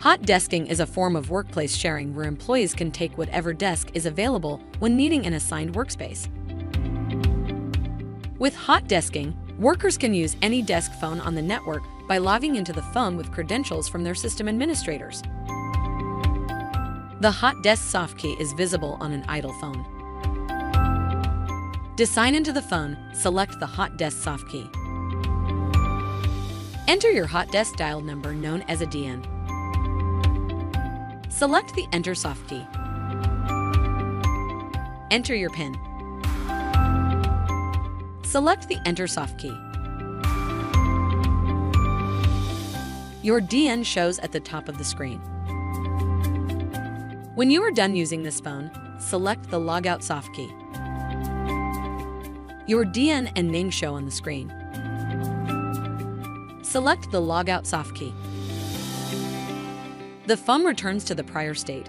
Hot desking is a form of workplace sharing where employees can take whatever desk is available when needing an assigned workspace. With hot desking, workers can use any desk phone on the network by logging into the phone with credentials from their system administrators. The hot desk soft key is visible on an idle phone. To sign into the phone, select the hot desk soft key. Enter your hot desk dial number known as a DN. Select the Enter soft key. Enter your PIN. Select the Enter soft key. Your DN shows at the top of the screen. When you are done using this phone, select the Logout soft key. Your DN and name show on the screen. Select the Logout soft key. The phone returns to the prior state.